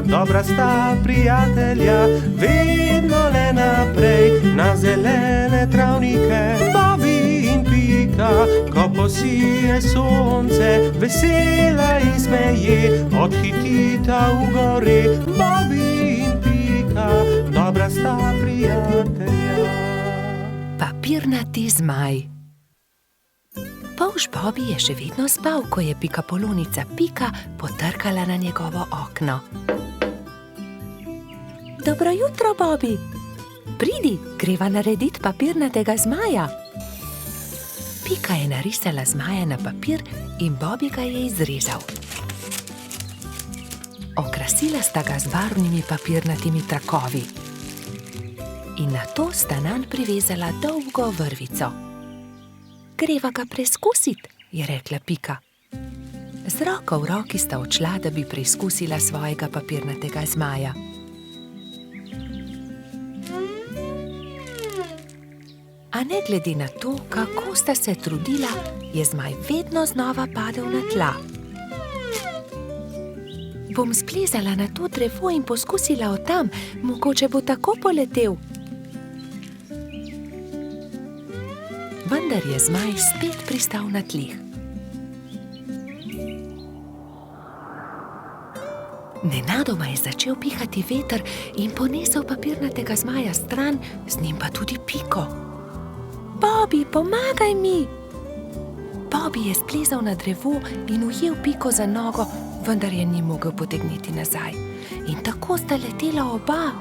dobra sta prijatelja, vedno le naprej na zelene travnike. Bobby in Pika, ko posije sonce, vesela in smeje, odhitita v gori. Bobby in Pika, dobra sta prijatelja. Papirnati zmaj. Polž Bobby je še vedno spal, ko je Pikapolonica Pika potrkala na njegovo okno. Dobro jutro, Bobby. Pridi, greva narediti papirnatega zmaja. Pika je narisala zmaja na papir in Bobby ga je izrezal. Okrasila sta ga z barvnimi papirnatimi trakovi. In nato sta nanj privezala dolgo vrvico. Greva ga preizkusit, je rekla Pika. Z roko v roki sta odšla, da bi preizkusila svojega papirnatega zmaja. A ne glede na to, kako sta se trudila, je zmaj vedno znova padel na tla. Bom splezala na to drevo in poskusila od tam, mogoče bo tako poletel. Vendar je zmaj spet pristal na tleh. Nenadoma je začel pihati veter in ponesel papirnatega zmaja stran, z njim pa tudi Piko. Bobby, pomagaj mi! Bobby je splezal na drevo in ujel Piko za nogo, vendar je ni mogel potegniti nazaj. In tako sta letela oba.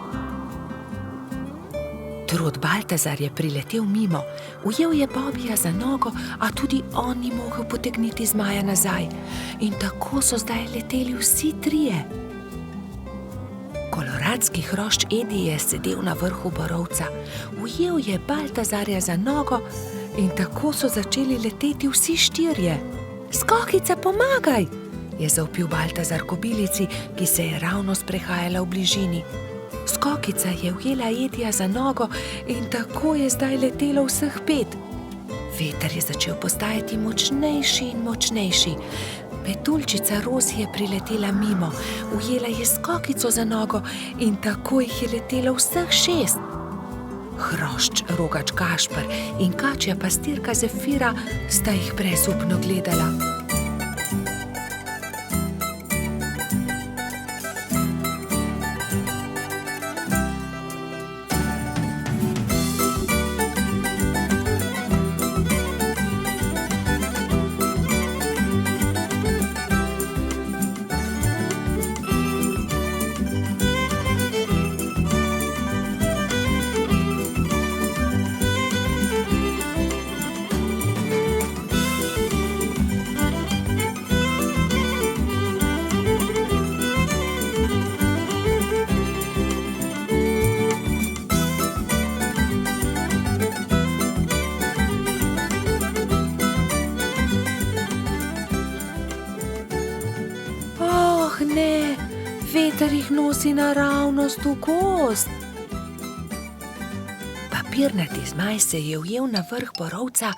Trud Baltazar je priletel mimo, ujel je Bobbyja za nogo, a tudi on ni mogel potegniti zmaja nazaj. In tako so zdaj leteli vsi trije. Koloradski hrošč Edi je sedel na vrhu borovca, ujel je Baltazarja za nogo in tako so začeli leteti vsi štirje. Skokica, pomagaj! Je zavpil Baltazar kobilici, ki se je ravno sprehajala v bližini. Skokica je ujela Edija za nogo in tako je zdaj letelo vseh 5. Veter je začel postajati močnejši in močnejši. Petuljčica Rozi je priletela mimo, ujela je Skokico za nogo in tako jih je letelo vseh 6. Hrošč Rogač Gašper in kačja pastirka Zefira sta jih brezupno gledala. Ne, veter jih nosi naravnost v gozd. Papirnati zmaj se je ujel na vrh borovca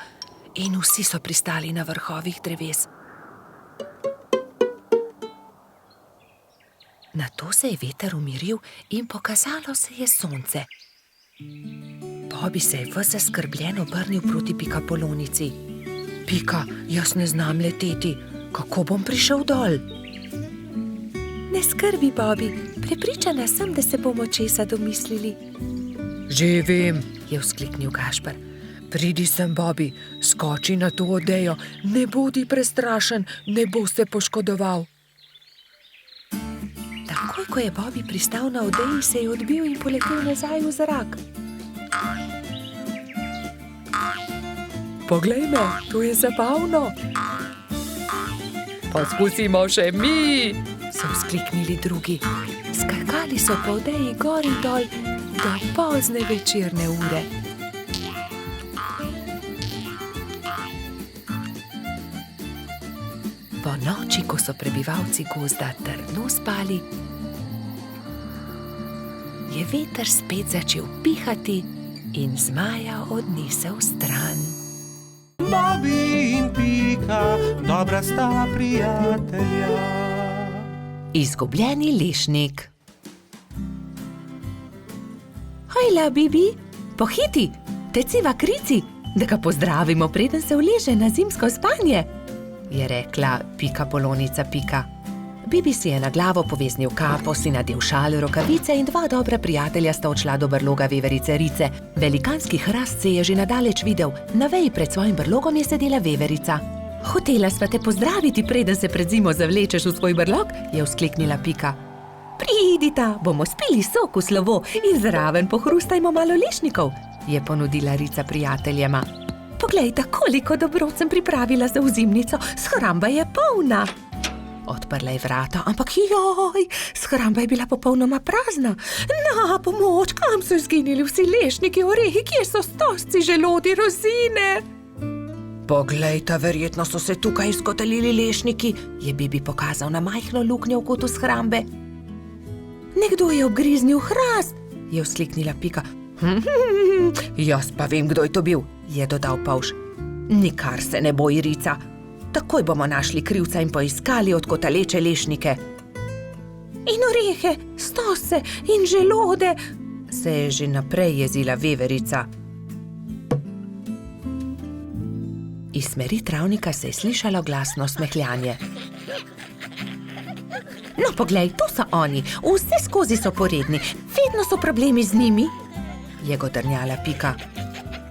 in vsi so pristali na vrhovih dreves. Nato se je veter umiril in pokazalo se je sonce. Bobby se je ves zaskrbljen obrnil proti Pikapolonici. Pika, jaz ne znam leteti, kako bom prišel dol? Ne skrbi, Bobby, prepričana sem, da se bomo česa domislili. Že vem, je vzkliknil Gašper. Pridi sem, Bobby, skoči na to odejo, ne bodi prestrašen, ne bo se poškodoval. Takoj, ko je Bobby pristal na odeji, se je odbil in poletel nazaj v zrak. Poglej me, to je zabavno. Poskusimo še mi, so vzkliknili drugi. Skakali so po odeji gor in dol do pozne večerne ure. Po noči, ko so prebivalci gozda trdno spali, je veter spet začel pihati in zmaja odnesel stran. Bobby in Pika, dobra sta prijatelja. Izgubljeni lešnik. Hojla, Bibi, pohiti, teciva k Rici, da ga pozdravimo, preden se uleže na zimsko spanje, je rekla Pika Polonica Pika. Bibi si je na glavo poveznil kapo, si nadel šal, rokavice in dva dobra prijatelja sta odšla do brloga veverice Rice. Velikanski hrast se je že nadaleč videl, na veji pred svojim brlogom je sedela veverica. Hotela sva te pozdraviti, preden se pred zimo zavlečeš v svoj brlog, je vzkliknila Pika. Pridita, bomo spili sok v slovo in zraven pohrustajmo malo lešnikov, je ponudila Rica prijateljema. Poglejta, koliko dobrot sem pripravila za ozimnico, shramba je polna. Odprla je vrata, ampak joj, shramba je bila popolnoma prazna. Na pomoč, kam so izginili vsi lešniki, orehi, kje so stožci, želodi, rozine? Poglejta, verjetno so se tukaj izkotalili lešniki, je Bibi pokazal na majhno luknjo v kotu shrambe. Nekdo je obgriznil hrast, je vzkliknila Pika. Jaz pa vem, kdo je to bil, je dodal Pavš. Nikar se ne boji, Rica. Takoj bomo našli krivca in poiskali odkotaleče lešnike. In orehe, stose in želode, se je že naprej jezila veverica. Iz smeri travnika se je slišalo glasno smehljanje. No, poglej, to so oni, vse skozi so poredni, vedno so problemi z njimi, je godrnjala Pika.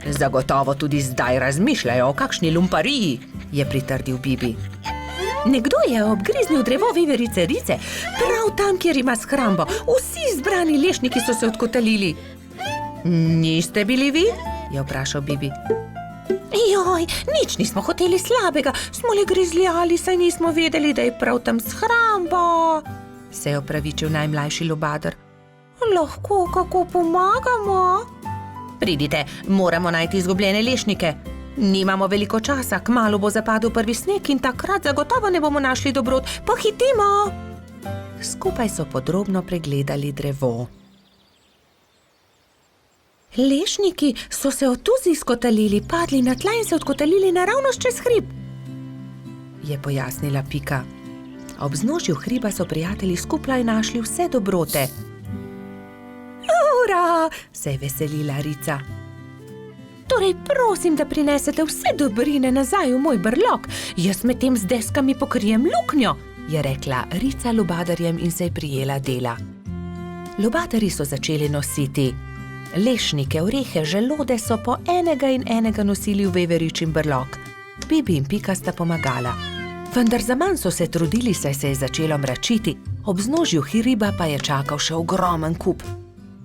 Zagotovo tudi zdaj razmišljajo o kakšni lumpariji, je pritrdil Bibi. Nekdo je obgriznil drevo veverice Rice, prav tam, kjer ima shrambo. Vsi zbrani lešniki so se odkotalili. Niste bili vi? Je vprašal Bibi. Joj, nič nismo hoteli slabega, smo le grizljali, saj nismo vedeli, da je prav tam shramba, se je opravičil najmlajši lubadar. Lahko kako pomagamo? Pridite, moramo najti izgubljene lešnike. Nimamo veliko časa, kmalu bo zapadel prvi sneg in takrat zagotovo ne bomo našli dobrot. Pohitimo! Skupaj so podrobno pregledali drevo. Lešniki so se od tuzi izkotalili, padli na tla in se odkotalili naravnost čez hrib, je pojasnila Pika. Ob vznožju hriba so prijatelji skupaj našli vse dobrote. Ura, se je veselila Rica. Torej prosim, da prinesete vse dobrine nazaj v moj brlog, jaz medtem z deskami pokrijem luknjo, je rekla Rica lubadarjem in se je prijela dela. Lubadarji so začeli nositi lešnike, orehe, želode so po enega in enega nosili v veveričin brlog. Bibi in Pika sta pomagala. Vendar zaman so se trudili, saj se je začelo mračiti, ob vznožju hriba pa je čakal še ogromen kup.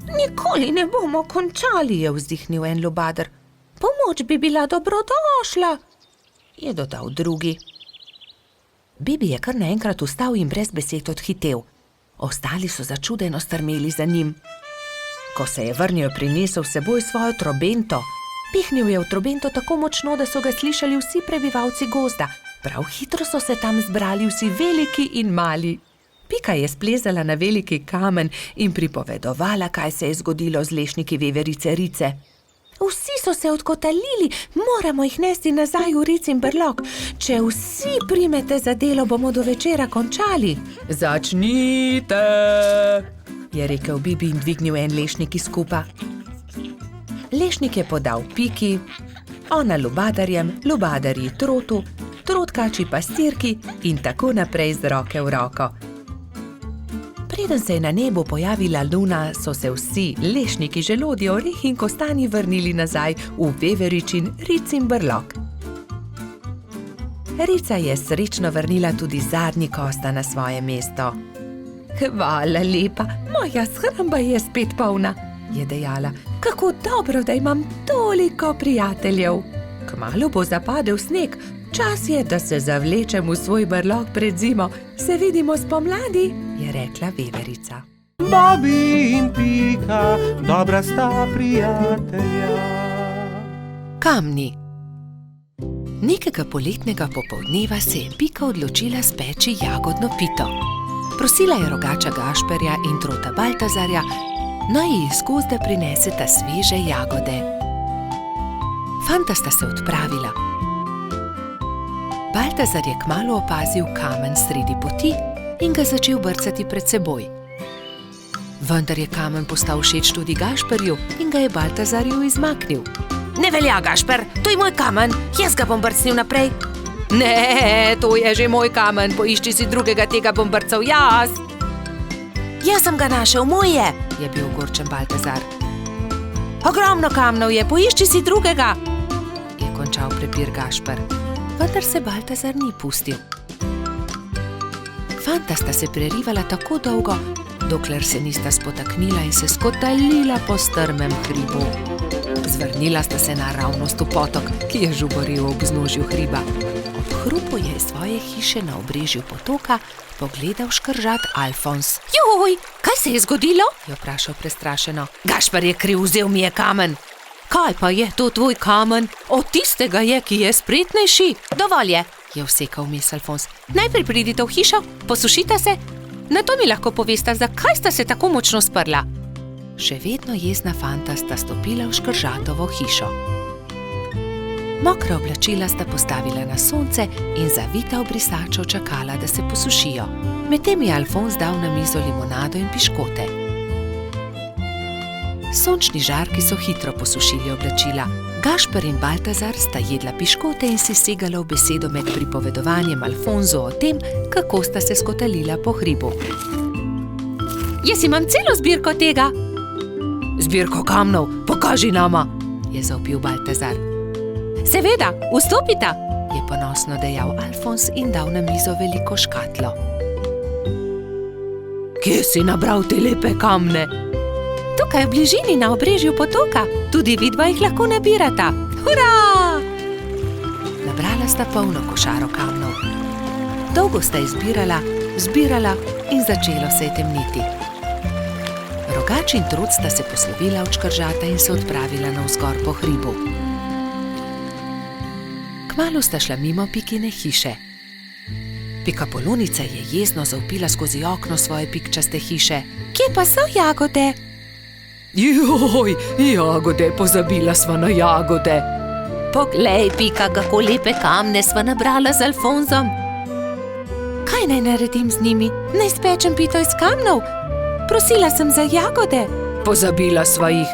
Nikoli ne bomo končali, je vzdihnil en lubadar. Pomoč bi bila dobrodošla, je dodal drugi. Bibi je kar naenkrat vstal in brez besed odhitel. Ostali so začudeno strmeli za njim. Ko se je vrnil, prinesel s seboj svojo trobento. Pihnil je v trobento tako močno, da so ga slišali vsi prebivalci gozda. Prav hitro so se tam zbrali vsi veliki in mali. Pika je splezala na veliki kamen in pripovedovala, kaj se je zgodilo z lešniki veverice Rice. Vsi so se odkotalili, moramo jih nesti nazaj v Ricin brlog. Če vsi primete za delo, bomo do večera končali. Začnite, je rekel Bibi in dvignil en lešnik iz kupa. Lešnik je podal Piki, ona lubadarjem, lubadarji trotu, trotkači pastirki in tako naprej z roke v roko. Preden se je na nebu pojavila luna, so se vsi lešniki, želodje, orehi in kostanji vrnili nazaj v veveričin Ricin brlog. Rica je srečno vrnila tudi zadnji kosta na svoje mesto. Hvala lepa, moja shramba je spet polna, je dejala. Kako dobro, da imam toliko prijateljev. Kmalu bo zapadel sneg, čas je, da se zavlečem v svoj brlog pred zimo. Se vidimo spomladi, je rekla veverica. Bobby in Pika, dobra sta prijatelja. Kamni. Nekega poletnega popoldneva se je Pika odločila speči jagodno pito. Prosila je rogača Gašperja in trota Baltazarja, naj ji iz gozda prineseta sveže jagode. Fanta sta se odpravila. Baltazar je kmalu opazil kamen sredi poti in ga začel brcati pred seboj. Vendar je kamen postal všeč tudi Gašperju in ga je Baltazarju izmaknil. Ne velja, Gašper, to je moj kamen, jaz ga bom brcnil naprej. Ne, to je že moj kamen, poišči si drugega, tega bom brcal jaz. Jaz sem ga našel, moj je bil ogorčen Baltazar. Ogromno kamnov je, poišči si drugega, je končal prepir Gašper. Vendar se Baltazar ni pustil. Fanta sta se prerivala tako dolgo, dokler se nista spotaknila in se skotalila po strmem hribu. Zvrnila sta se naravnost v potok, ki je žuboril ob vznožju hriba. Ob hrupu je iz svoje hiše na obrežju potoka pogledal škržat Alfons. Joj, kaj se je zgodilo? Je vprašal prestrašeno. Gašper je kriv, vzel mi je kamen. Kaj pa je to tvoj kamen? Od tistega je, ki je spretnejši. Dovolj je vsekal vmes Alfons. Najprej pridite v hišo, posušite se, nato mi lahko povesta, zakaj sta se tako močno sprla. Še vedno jezna fanta sta stopila v škržatovo hišo. Mokra oblačila sta postavila na sonce in zavita v brisačo čakala, da se posušijo. Medtem je Alfons dal na mizo limonado in piškote. Sončni žarki so hitro posušili oblačila. Gašper in Baltazar sta jedla piškote in si segala v besedo med pripovedovanjem Alfonzu o tem, kako sta se skotalila po hribu. Jaz imam celo zbirko tega. Zbirko kamnov, pokaži nama, je zavpil Baltazar. Seveda, vstopita, je ponosno dejal Alfons in dal na mizo veliko škatlo. Kje si nabral te lepe kamne? Tukaj v bližini na obrežju potoka, tudi vidva jih lahko nabirata. Hurra! Nabrala sta polno košaro kamnov. Dolgo sta izbirala, zbirala in začelo se je temniti. Rogač in Trud sta se poslovila od škržata in se odpravila navzgor po hribu. Kmalu sta šla mimo Pikine hiše. Pikapolonica je jezno zavpila skozi okno svoje pikčaste hiše. Kje pa so jagode? Joj, jagode, pozabila sva na jagode. Poglej, Pika, kako lepe kamne sva nabrala z Alfonzom. Kaj naj naredim z njimi? Naj spečem pito iz kamnov? Prosila sem za jagode. Pozabila sva jih,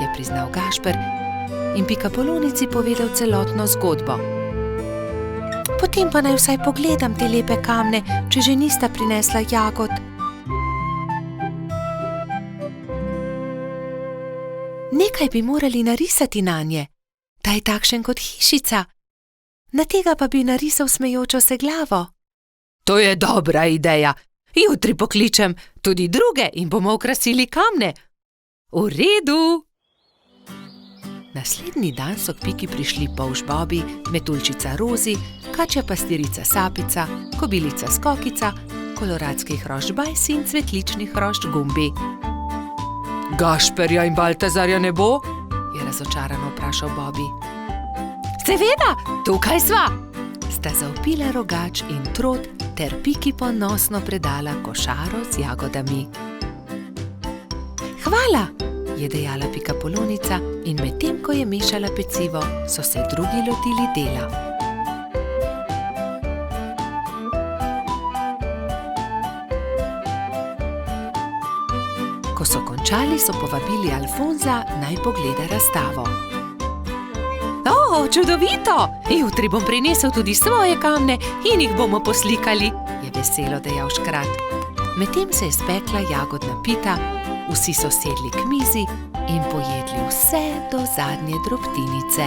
je priznal Gašper in Pikapolonici povedal celotno zgodbo. Potem pa naj vsaj pogledam te lepe kamne, če že nista prinesla jagod. Nekaj bi morali narisati nanje, da je takšen kot hišica. Na tega pa bi narisal smejočo se glavo. To je dobra ideja. Jutri pokličem tudi druge in bomo okrasili kamne. V redu. Naslednji dan so k Piki prišli polž Bobi, metuljčica Rozi, kačja pastirica Sapica, kobilica Skokica, koloradski hrošč Bajsi in cvetlični hrošč Gumbi. Gašperja in Baltazarja ne bo? Je razočarano vprašal Bobi. Seveda, tukaj sva! Sta zavpila Rogač in Trod ter Piki ponosno predala košaro z jagodami. Hvala, je dejala Pikapolonica in medtem, ko je mešala pecivo, so se drugi lotili dela. Ko so končali, so povabili Alfonza, naj pogleda razstavo. O, čudovito! Jutri bom prinesel tudi svoje kamne in jih bomo poslikali, je veselo dejal škrat. Medtem se je spekla jagodna pita, vsi so sedli k mizi in pojedli vse do zadnje drobtinice.